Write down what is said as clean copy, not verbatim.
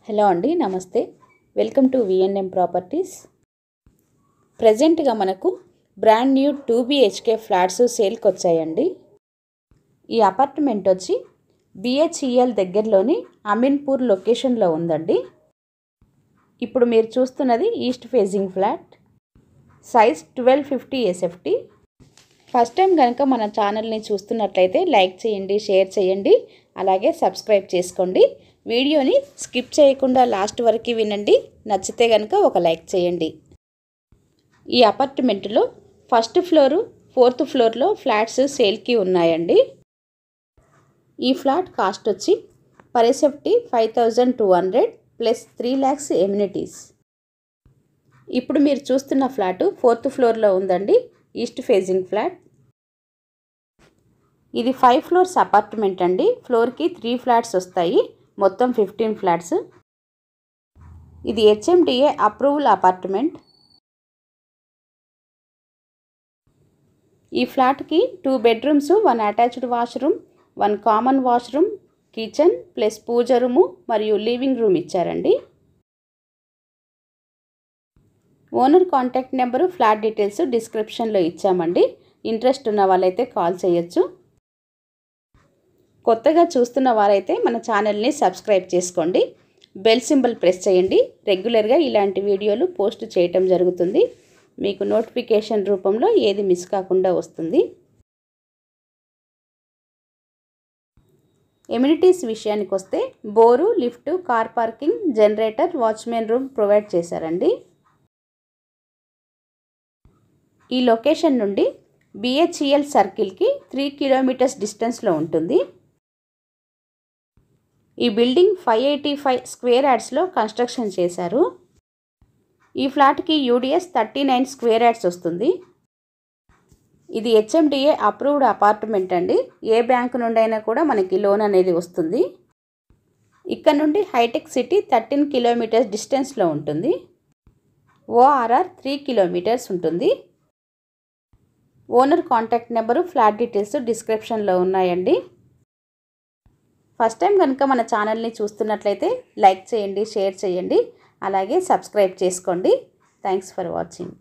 Hello అండి, నమస్తే. Welcome to VNM properties. ప్రజెంట్గా మనకు బ్రాండ్ న్యూ 2 BHK ఫ్లాట్స్ సేల్కి వచ్చాయండి. ఈ అపార్ట్మెంట్ వచ్చి BHEL దగ్గరలోని అమీన్పూర్ లొకేషన్లో ఉందండి. ఇప్పుడు మీరు చూస్తున్నది east facing flat, size 1250 SFT. First time కనుక మన ఛానల్ని చూస్తున్నట్లయితే లైక్ చేయండి, షేర్ చేయండి, అలాగే సబ్స్క్రైబ్ చేసుకోండి. వీడియోని స్కిప్ చేయకుండా లాస్ట్ వరకు వినండి. నచ్చితే కనుక ఒక లైక్ చేయండి. ఈ అపార్ట్మెంట్లో ఫస్ట్ ఫ్లోరు, 4th ఫ్లోర్లో ఫ్లాట్స్ సేల్కి ఉన్నాయండి. ఈ ఫ్లాట్ కాస్ట్ వచ్చి per SFT 5200 plus 3 lakhs amenities. ఇప్పుడు మీరు చూస్తున్న ఫ్లాటు 4th ఫ్లోర్లో ఉందండి, ఈస్ట్ ఫేజింగ్ ఫ్లాట్. ఇది 5 floors అపార్ట్మెంట్ అండి. ఫ్లోర్కి 3 ఫ్లాట్స్ వస్తాయి, మొత్తం 15 ఫ్లాట్స్. ఇది HMDA అప్రూవల్ అపార్ట్మెంట్. ఈ ఫ్లాట్కి 2 bedrooms, 1 attached washroom, 1 common washroom, kitchen plus puja room మరియు లివింగ్ రూమ్ ఇచ్చారండి. Owner contact number, flat details డిస్క్రిప్షన్లో ఇచ్చామండి. ఇంట్రెస్ట్ ఉన్న వాళ్ళైతే కాల్ చేయొచ్చు. కొత్తగా చూస్తున్న వారైతే మన ఛానల్ని సబ్స్క్రైబ్ చేసుకోండి, బెల్ సింబల్ ప్రెస్ చేయండి. రెగ్యులర్గా ఇలాంటి వీడియోలు పోస్ట్ చేయటం జరుగుతుంది. మీకు నోటిఫికేషన్ రూపంలో ఏది మిస్ కాకుండా వస్తుంది. ఎమ్యూనిటీస్ విషయానికి వస్తే bore, lift, car parking, generator, watchman room provide చేశారండి. ఈ లొకేషన్ నుండి BHEL సర్కిల్కి 3 kilometers డిస్టెన్స్లో ఉంటుంది. ఈ బిల్డింగ్ 585 square yardsలో కన్స్ట్రక్షన్ చేశారు. ఈ ఫ్లాట్కి UDS 39 square yards వస్తుంది. ఇది HMDA అప్రూవ్డ్ అపార్ట్మెంట్ అండి. ఏ బ్యాంకు నుండి అయినా కూడా మనకి లోన్ అనేది వస్తుంది. ఇక్కడ నుండి హైటెక్ సిటీ 13 kilometers డిస్టెన్స్లో ఉంటుంది. ORR 3 kilometers ఉంటుంది. Owner contact number, flat details డిస్క్రిప్షన్లో ఉన్నాయండి. ఫస్ట్ టైం కనుక మన ఛానల్ని చూస్తున్నట్లయితే లైక్ చేయండి, షేర్ చేయండి, అలాగే సబ్స్క్రైబ్ చేసుకోండి. Thanks for watching.